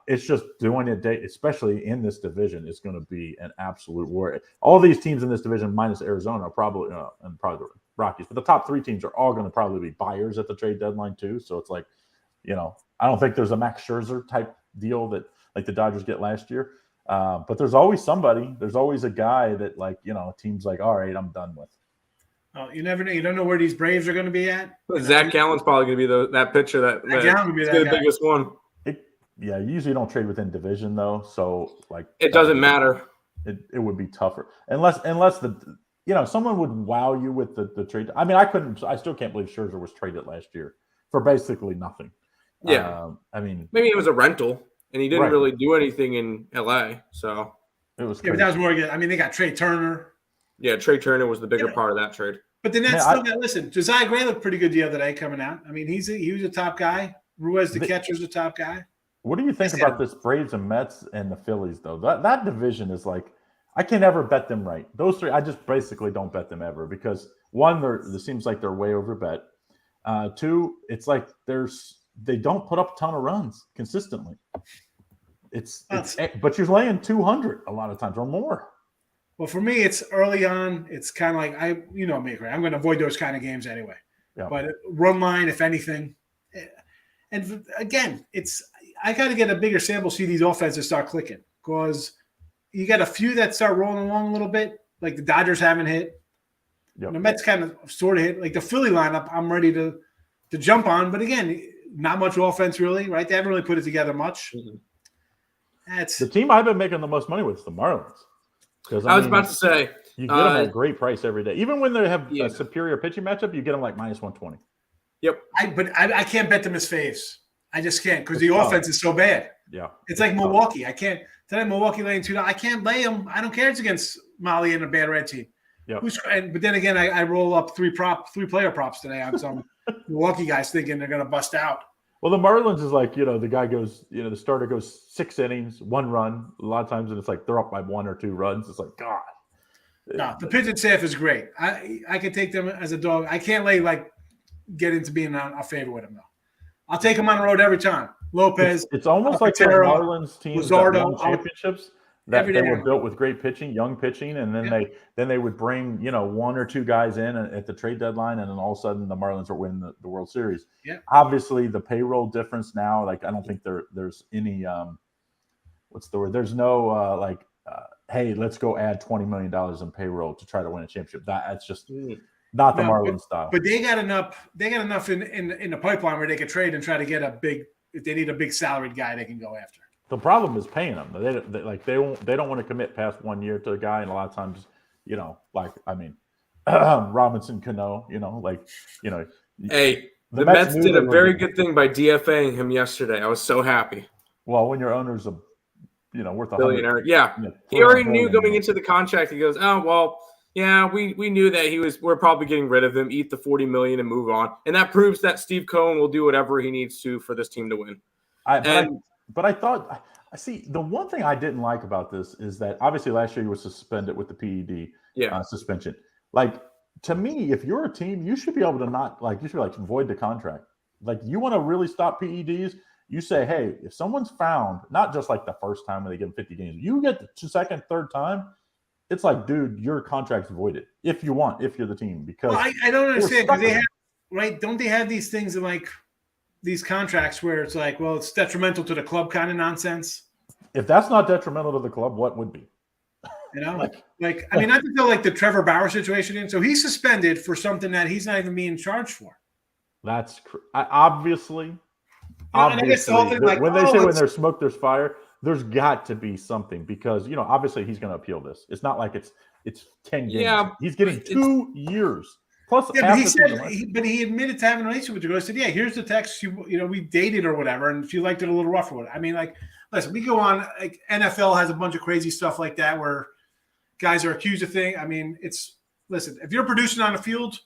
It's just doing it, especially in this division, it's going to be an absolute war. All these teams in this division, minus Arizona, are probably and probably the Rockies, but the top three teams are all going to probably be buyers at the trade deadline too. So it's like, I don't think there's a Max Scherzer type deal that like the Dodgers get last year. But there's always somebody. There's always a guy that teams like, all right, I'm done with. You never know. You don't know where these Braves are going to be at. Zach Gallen's probably going to be that pitcher that's the biggest one. You usually don't trade within division though, so it doesn't matter. It would be tougher unless someone would wow you with the trade. I mean, I still can't believe Scherzer was traded last year for basically nothing. Yeah, maybe it was a rental, and he didn't really do anything in LA, so it was. Yeah, but that was more. I mean, they got Trey Turner. Yeah, Trey Turner was the bigger part of that trade. But the Nets still got. Listen, Josiah Gray looked pretty good the other day coming out. I mean, he was a top guy. Ruiz, the catcher's the top guy. What do you think about this Braves and Mets and the Phillies, though? That division is like, I can never bet them right. Those three, I just basically don't bet them ever because one, it seems like they're way over bet. Two, it's like they don't put up a ton of runs consistently. But you're laying 200 a lot of times or more. Well, for me, it's early on. It's kind of like me, right? I'm going to avoid those kind of games anyway. Yeah. But run line, if anything, and again, I got to get a bigger sample, see these offenses start clicking because you got a few that start rolling along a little bit, like the Dodgers haven't hit. Yep. The Mets kind of sort of hit. Like the Philly lineup, I'm ready to jump on. But again, not much offense really, right? They haven't really put it together much. Mm-hmm. The team I've been making the most money with is the Marlins. Because I was about to say. You get them at a great price every day. Even when they have a superior pitching matchup, you get them like minus 120. Yep. But I can't bet them as faves. I just can't because the offense is so bad. Yeah. It's like Milwaukee. I can't. Today Milwaukee laying $2. I can't lay them. I don't care. It's against Molly and a bad red team. Yeah. But then again, I roll up three player props today on some Milwaukee guys thinking they're going to bust out. Well, the Marlins is like, the guy goes, the starter goes 6 innings, 1 run a lot of times, and it's like they're up by 1 or 2 runs. It's like, God. No, the pitching staff is great. I can take them as a dog. I can't get into being a favorite with them though. I'll take them on the road every time. Lopez. It's almost like the Marlins teams that won championships that they were built with great pitching, young pitching, and then they would bring 1 or 2 guys in at the trade deadline, and then all of a sudden the Marlins are winning the World Series. Yeah. Obviously, the payroll difference now, I don't think there's any what's the word? There's no hey, let's go add $20 million in payroll to try to win a championship. That's just not the Marlins style. But they got enough. They got enough in the pipeline where they could trade and try to get a big. If they need a big salaried guy, they can go after. The problem is paying them. They don't want to commit past 1 year to a guy, and a lot of times, Robinson Cano, Hey, the Mets did a very good thing by DFAing him yesterday. I was so happy. Well, when your owner's worth $100 billionaire, yeah, he already knew going into the contract. He goes, oh well, yeah, we knew that we're probably getting rid of him, eat the $40 million and move on, and that proves that Steve Cohen will do whatever he needs to for this team to win. But I thought, the one thing I didn't like about this is that obviously last year he was suspended with the PED suspension. To me, if you're a team, you should be able to void the contract. You want to really stop PEDs, you say, hey, if someone's found, not just the first time when they give them 50 games, you get the second, third time, it's dude, your contract's voided if you're the team. Because I don't understand because they have, don't they have these things in these contracts where it's it's detrimental to the club kind of nonsense? If that's not detrimental to the club, what would be? Not to feel like the Trevor Bauer situation. So he's suspended for something that he's not even being charged for. That's obviously. And I guess the whole thing, when they say when there's smoke, there's fire. There's got to be something because obviously he's going to appeal this. It's not like it's 10 games. Yeah, he's getting 2 years. Plus, but he admitted to having a relationship with the girl. He said, "Yeah, here's the text. We dated or whatever, and she liked it a little rough or whatever." Listen, we go on. NFL has a bunch of crazy stuff like that where guys are accused of things. Listen, if you're producing on the field,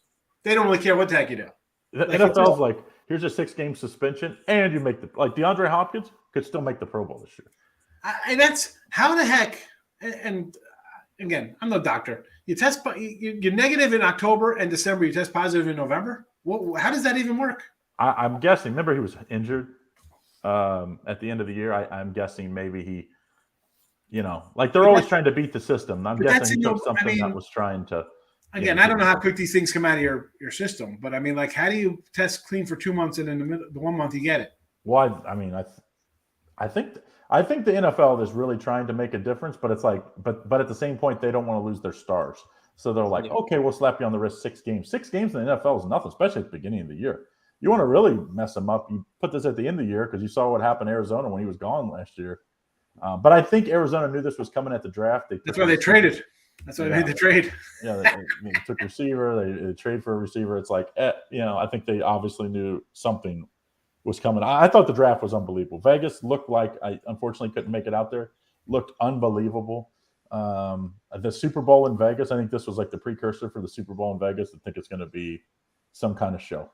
they don't really care what the heck you do. The NFL's here's a 6-game suspension, and you make DeAndre Hopkins could still make the Pro Bowl this year. And that's how the heck. And again, I'm no doctor. You test, you're negative in October and December. You test positive in November. How does that even work? I'm guessing. Remember, he was injured at the end of the year. I'm guessing maybe he, they're always trying to beat the system. I'm guessing he took something that was trying to. Again, I don't know how quick these things come out of your system, but how do you test clean for 2 months and in the 1 month you get it? Well, I think the NFL is really trying to make a difference, but it's but at the same point, they don't want to lose their stars. So they're okay, we'll slap you on the wrist 6 games. 6 games in the NFL is nothing, especially at the beginning of the year. You want to really mess them up, you put this at the end of the year because you saw what happened to Arizona when he was gone last year. But I think Arizona knew this was coming at the draft. That's why they traded. That's why they made the trade. They took receiver. They trade for a receiver. It's I think they obviously knew something was coming. I thought the draft was unbelievable. Vegas looked like I unfortunately couldn't make it out there. Looked unbelievable. The Super Bowl in Vegas, I think this was the precursor for the Super Bowl in Vegas. I think it's going to be some kind of show.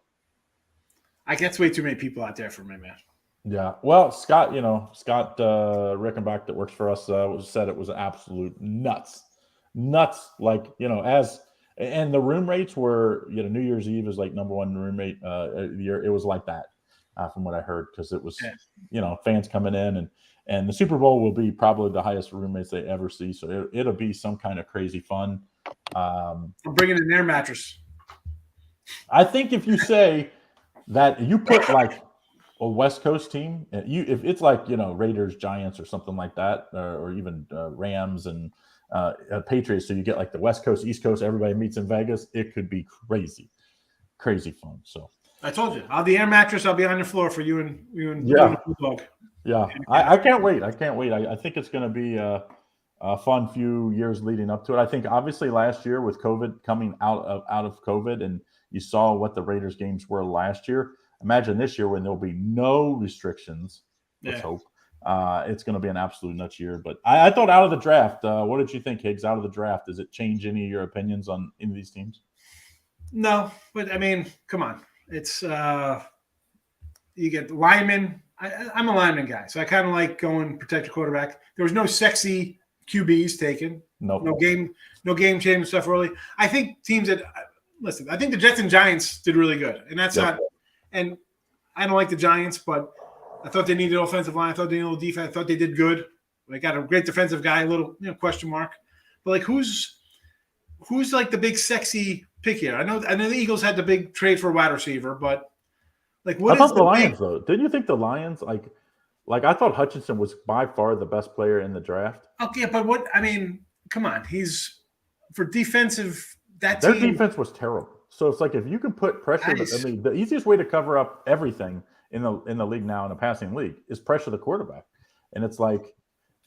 I guess way too many people out there for me, man. Yeah. Well, Scott Rickenbach that works for us said it was absolute nuts. And the room rates were, New Year's Eve is number one room rate of the year. It was like that from what I heard because it was, fans coming in and the Super Bowl will be probably the highest room rates they ever see. So it'll be some kind of crazy fun. I'm bringing an air mattress. I think if you say that you put a West Coast team, if it's Raiders, Giants or something like that, or even Rams and Patriots, so you get the West Coast, East Coast, everybody meets in Vegas. It could be crazy fun. So I told you, I'll the air mattress. I'll be on the floor for you and Bulldog. Yeah, I can't wait. I think it's going to be a fun few years leading up to it. I think obviously last year with COVID coming out of COVID, and you saw what the Raiders games were last year. Imagine this year when there'll be no restrictions. Let's hope. It's going to be an absolute nuts year. But I thought out of the draft, what did you think, Higgs, out of the draft? Does it change any of your opinions on any of these teams? No, but come on. It's you get linemen. I'm a lineman guy, so I kind of like going protect your quarterback. There was no sexy QBs taken. No game changing stuff early. I think teams that listen. I think the Jets and Giants did really good, and that's not. And I don't like the Giants, but I thought they needed offensive line. I thought they needed a little defense. I thought they did good. They got a great defensive guy. A little question mark, but who's the big sexy pick here? I know the Eagles had the big trade for a wide receiver, but what about the Lions though? Didn't you think the Lions Like I thought Hutchinson was by far the best player in the draft. Okay, but come on. He's for defensive. That Their team. defense was terrible. So it's like if you can put pressure, the easiest way to cover up everything in the league now, in a passing league, is pressure the quarterback. And it's like,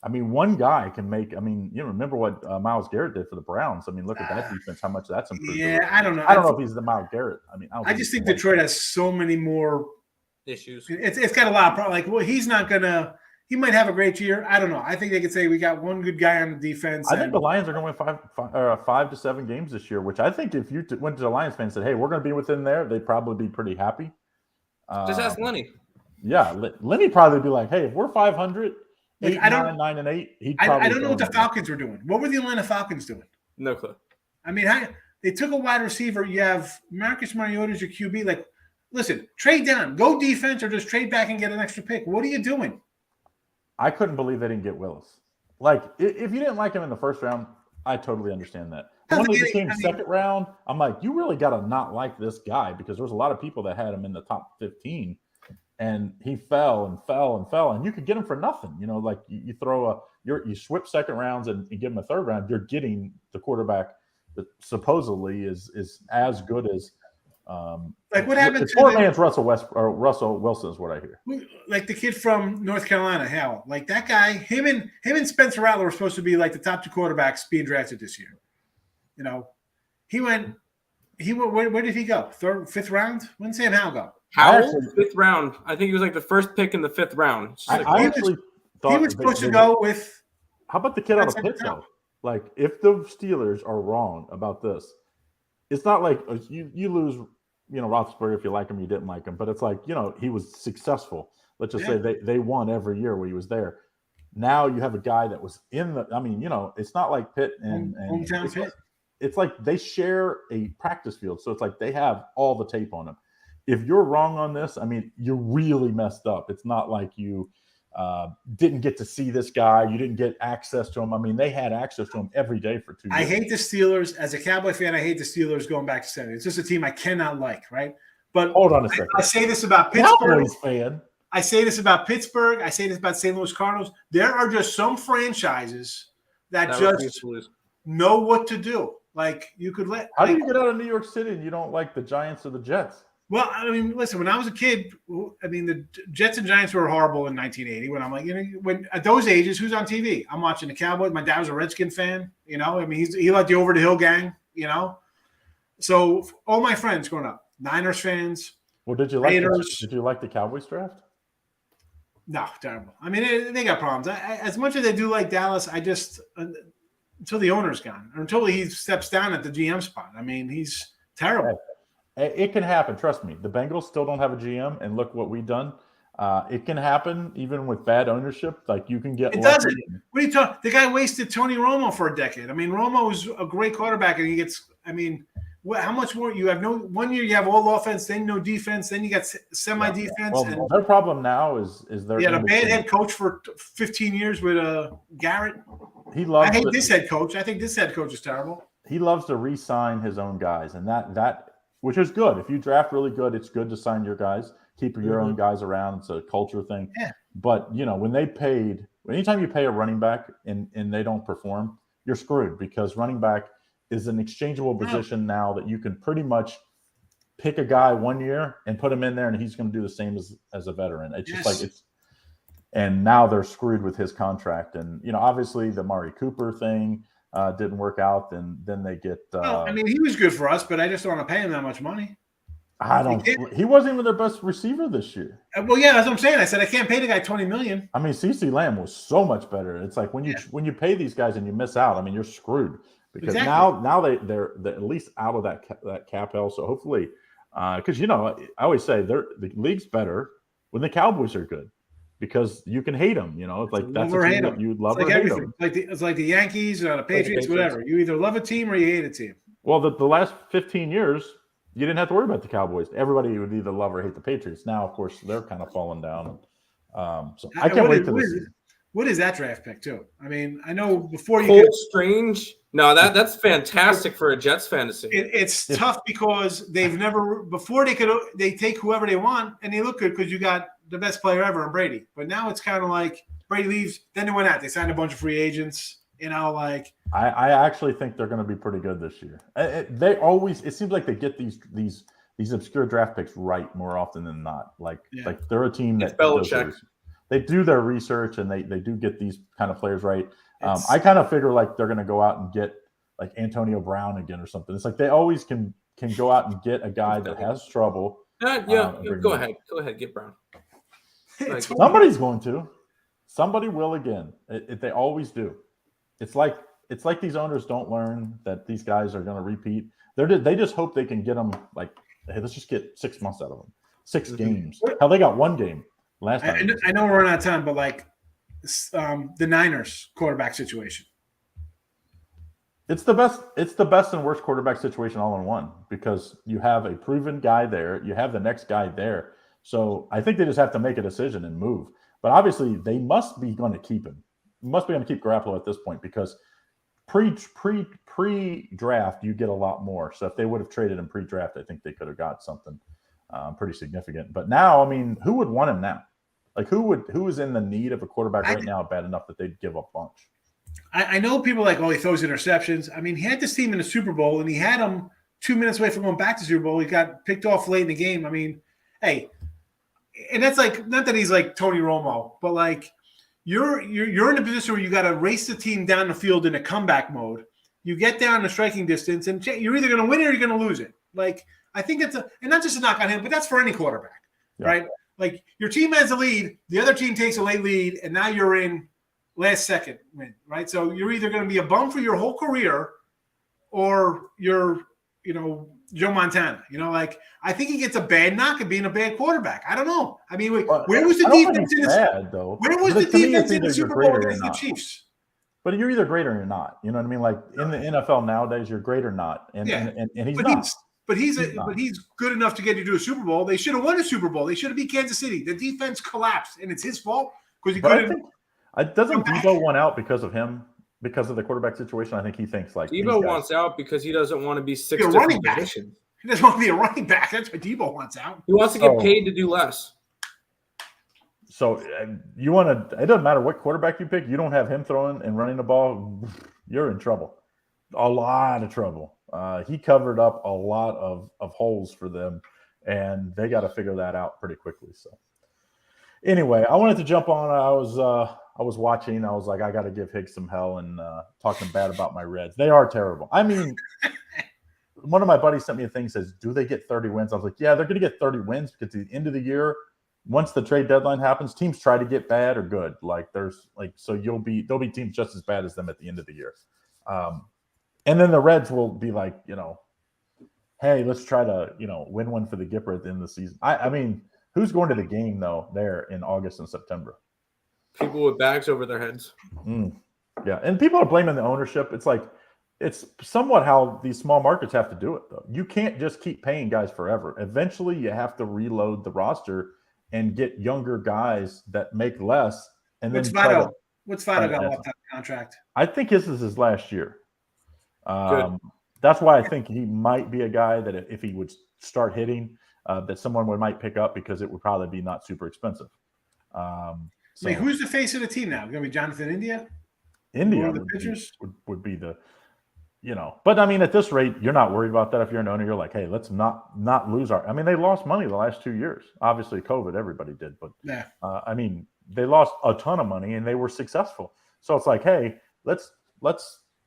one guy can make. You remember what Myles Garrett did for the Browns. Look at that defense. How much that's improved. Yeah, I don't know. I don't know if he's the Myles Garrett. I just think Detroit has so many more issues. It's got a lot of problems. Like, well, he's not gonna. He might have a great year. I don't know. I think they could say we got one good guy on the defense. I think the Lions are going to win 5 to 7 games this year, which I think if you went to the Lions fans and said, hey, we're going to be within there, they'd probably be pretty happy. Just ask Lenny. Yeah, Lenny probably be like, hey, if we're 500, 8, 9, and 8, he'd probably. I don't know what the Falcons were doing. What were the Atlanta Falcons doing? No clue. They took a wide receiver. You have Marcus Mariota as your QB. Like, listen, trade down. Go defense or just trade back and get an extra pick. What are you doing? I couldn't believe they didn't get Willis. Like, if you didn't like him in the first round, I totally understand that. When he became second round, I'm like, you really got to not like this guy, because there was a lot of people that had him in the top 15, and he fell and fell and fell, and you could get him for nothing. Like you throw you swip second rounds and you give him a third round, you're getting the quarterback that supposedly is as good as. Like what happened to poor man's Russell Wilson is what I hear. Like the kid from North Carolina, Howell. Like that guy, him and Spencer Rattler were supposed to be like the top 2 quarterbacks being drafted this year. He went. Where did he go? 3rd, 5th round? When did Sam Howell go? Howell, 5th round. I think he was like the first pick in the 5th round. I actually thought he was supposed to go with. How about the kid out of Pitt though? Like, if the Steelers are wrong about this, it's not like you lose. Roethlisberger, if you like him, you didn't like him, but it's like, he was successful. Let's just say they won every year where he was there. Now you have a guy that was in the. It's not like Pitt and hometown Pitt. It's like they share a practice field, so it's like they have all the tape on them. If you're wrong on this, you really messed up. It's not like you didn't get to see this guy. You didn't get access to him. They had access to him every day for 2 years. I hate the Steelers. As a Cowboy fan, I hate the Steelers going back to 7. It's just a team I cannot like, right? But hold on a second. I say this about Pittsburgh. Cowboys fan. I say this about Pittsburgh. I say this about St. Louis Cardinals. There are just some franchises that just know what to do. Like, you could let. How do you get out of New York City and you don't like the Giants or the Jets? Well, listen, when I was a kid, the Jets and Giants were horrible in 1980. When I'm like, when at those ages, who's on TV? I'm watching the Cowboys. My dad was a Redskin fan. He liked the Over the Hill gang. So all my friends growing up, Niners fans. Well, did you like the Cowboys draft? No, terrible. They got problems. As much as they do like Dallas, I just until the owner's gone, or until he steps down at the GM spot. He's terrible. It can happen. Trust me. The Bengals still don't have a GM, and look what we've done. It can happen even with bad ownership. Like, you can get. It doesn't. What are you talking? The guy wasted Tony Romo for a decade. Romo was a great quarterback, and he gets. How much more? You have 1 year you have all offense, then no defense, then you got semi-defense. Well, their problem now is they're. He had a bad head coach for 15 years with Garrett. I hate this head coach. I think this head coach is terrible. He loves to re-sign his own guys, and that. Which is good. If you draft really good, it's good to sign your guys, keep your own guys around. It's a culture thing. Yeah. But, anytime you pay a running back and they don't perform, you're screwed, because running back is an exchangeable position now that you can pretty much pick a guy 1 year and put him in there, and he's going to do the same as a veteran. It's just and now they're screwed with his contract. And, obviously the Mari Cooper thing didn't work out, and then they get. He was good for us, but I just don't want to pay him that much money. He wasn't even their best receiver this year. Well, yeah, that's what I'm saying. I said I can't pay the guy $20 million. CeCe Lamb was so much better. It's like when you pay these guys and you miss out, you're screwed, because now they're at least out of that cap hell. So hopefully, because I always say the league's better when the Cowboys are good, because you can hate them. It's like that's a team that you love or hate them. It's like the Yankees or the Patriots, whatever. You either love a team or you hate a team. Well, the last 15 years, you didn't have to worry about the Cowboys. Everybody would either love or hate the Patriots. Now, of course, they're kind of falling down. So I can't wait to this. What is that draft pick too? I know before you Cole Strange No, that's fantastic for a Jets fantasy. It's tough because they've never before they take whoever they want and they look good because you got the best player ever in Brady. But now it's kind of like Brady leaves, then they went out. They signed a bunch of free agents. Like I actually think they're going to be pretty good this year. It seems like they get these obscure draft picks right more often than not. Like they're a team that they do their research and they do get these kind of players right. I kind of figure like they're going to go out and get like Antonio Brown again or something. It's like they always can go out and get a guy that has trouble. Go ahead, get Brown. Somebody's going to. Somebody will again. They always do. It's like these owners don't learn that these guys are going to repeat. They just hope they can get them like, hey, let's just get 6 months out of them. 6 games. Hell, they got 1 game last time. I know we're running out of time, but like the Niners quarterback situation. It's the best and worst quarterback situation all in one because you have a proven guy there. You have the next guy there. So I think they just have to make a decision and move. But obviously, they must be going to keep him. Must be going to keep Garoppolo at this point because pre-draft you get a lot more. So if they would have traded him pre-draft, I think they could have got something pretty significant. But now, I mean, who would want him now? Like who is in the need of a quarterback right now bad enough that they'd give a bunch? I know people are like, he throws interceptions. I mean, he had this team in the Super Bowl, and he had them 2 minutes away from going back to the Super Bowl. He got picked off late in the game. I mean, hey, and that's like not that he's like Tony Romo, but like you're in a position where you got to race the team down the field in a comeback mode. You get down the striking distance, and you're either going to win it or you're going to lose it. Like I think and not just a knock on him, but that's for any quarterback, right? Like your team has a lead, the other team takes a late lead, and now you're in last second win, right? So you're either going to be a bum for your whole career or you're, Joe Montana. Like I think he gets a bad knock of being a bad quarterback. I don't know. I mean, where was the defense in Where was the defense in the Super Bowl against the Chiefs? But you're either great or you're not. You know what I mean? Like in the NFL nowadays, you're great or not, and he's not. But he's good enough to get you to a Super Bowl. They should have won a Super Bowl. They should have beat Kansas City. The defense collapsed, and it's his fault because he couldn't. Doesn't Debo want out because of him? Because of the quarterback situation? I think he thinks like Debo wants out because he doesn't want to be 6 different different positions. He doesn't want to be a running back. That's what Debo wants out. He wants to get paid to do less. So you want to? It doesn't matter what quarterback you pick. You don't have him throwing and running the ball. You're in trouble. A lot of trouble. He covered up a lot of holes for them, and they got to figure that out pretty quickly. So anyway, I wanted to jump on. I was watching. I was like, I got to give Higgs some hell and talking bad about my Reds. They are terrible. I mean, one of my buddies sent me a thing that says, do they get 30 wins? I was like, yeah, they're going to get 30 wins because at the end of the year, once the trade deadline happens, teams try to get bad or good. Like so there'll be teams just as bad as them at the end of the year. And then the Reds will be like, hey, let's try to, win one for the Gipper at the end of the season. I mean, who's going to the game though there in August and September? People with bags over their heads. Yeah, and people are blaming the ownership. It's like it's somewhat how these small markets have to do it, though. You can't just keep paying guys forever. Eventually, you have to reload the roster and get younger guys that make less. And What's then What's Votto got left on the contract? I think this is his last year. That's why I think he might be a guy that if he would start hitting, that someone might pick up because it would probably be not super expensive. Wait, who's the face of the team now? Going to be Jonathan India? India would be the, But I mean, at this rate, you're not worried about that. If you're an owner, you're like, hey, let's not lose I mean, they lost money the last 2 years. Obviously, COVID, everybody did, but yeah. I mean, they lost a ton of money and they were successful. So it's like, hey, let's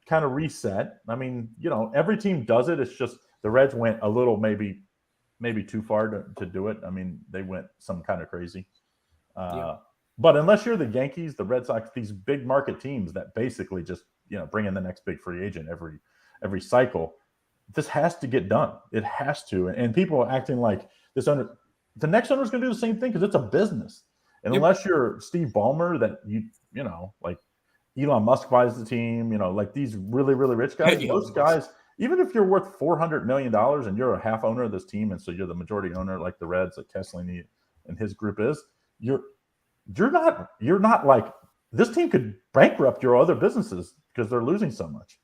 kind of reset. I mean, every team does it. It's just the Reds went a little maybe too far to do it. I mean, they went some kind of crazy. But unless you're the Yankees, the Red Sox, these big market teams that basically just bring in the next big free agent every cycle, this has to get done. It has to. And people are acting like the next owner is going to do the same thing because it's a business. And unless you're Steve Ballmer, that like Elon Musk buys the team, like these really, really rich guys, those guys, even if you're worth $400 million and you're a half owner of this team, and so you're the majority owner, like the Reds, like Kessley and his group is, you're not like this team could bankrupt your other businesses because they're losing so much.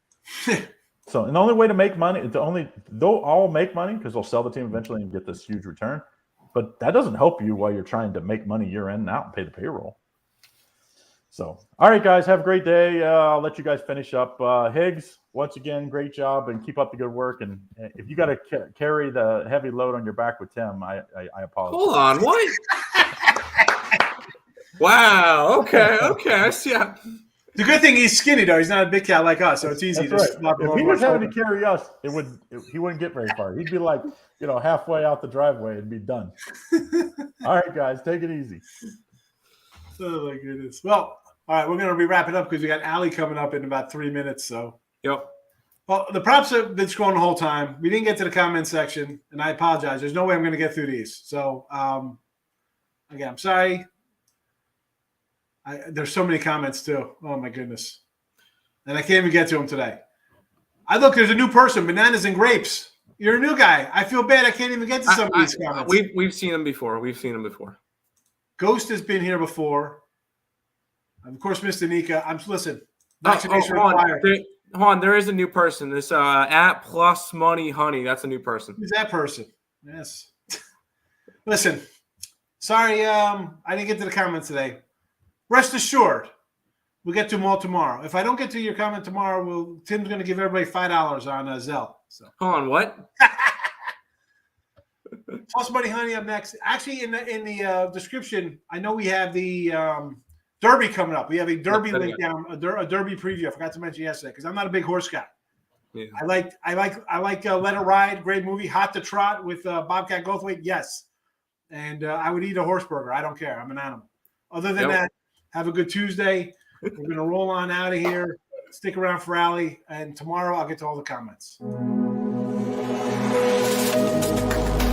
So, and the only way to make money, they'll all make money because they'll sell the team eventually and get this huge return. But that doesn't help you while you're trying to make money year in and out and pay the payroll. So, all right, guys, have a great day. I'll let you guys finish up. Higgs, once again, great job and keep up the good work. And if you got to carry the heavy load on your back with Tim, I apologize. Hold on, what? Wow. Okay. I see. The good thing he's skinny though. He's not a big cat like us, so it's easy. That's to right. If he was having to carry us, he wouldn't get very far. He'd be like, halfway out the driveway and be done. All right, guys, take it easy. Oh my goodness. Well, all right, we're going to be wrapping up because we got Allie coming up in about 3 minutes. So, Yep. Well, the props have been scrolling the whole time. We didn't get to the comment section, and I apologize. There's no way I'm going to get through these. So, again, I'm sorry. There's so many comments too. Oh my goodness, and I can't even get to them today. There's a new person, bananas and grapes. You're a new guy. I feel bad. I can't even get to some of these comments. We've seen them before. Ghost has been here before. Of course, Mr. Nika. Listen. Vaccination required. Hold on, there is a new person. This at Plus Money Honey. That's a new person. Who's that person? Yes. Listen. Sorry, I didn't get to the comments today. Rest assured, we'll get to them all tomorrow. If I don't get to your comment tomorrow, Tim's going to give everybody $5 on Zelle. So. Hold on, what? Plus Money Honey up next. Actually, in the description, I know we have the Derby coming up. We have a Derby link down, a Derby preview. I forgot to mention yesterday because I'm not a big horse guy. Yeah. I like Let It Ride, great movie. Hot to Trot with Bobcat Goldthwait, yes. And I would eat a horse burger. I don't care. I'm an animal. Other than that, have a good Tuesday. We're going to roll on out of here. Stick around for Allie. And tomorrow I'll get to all the comments.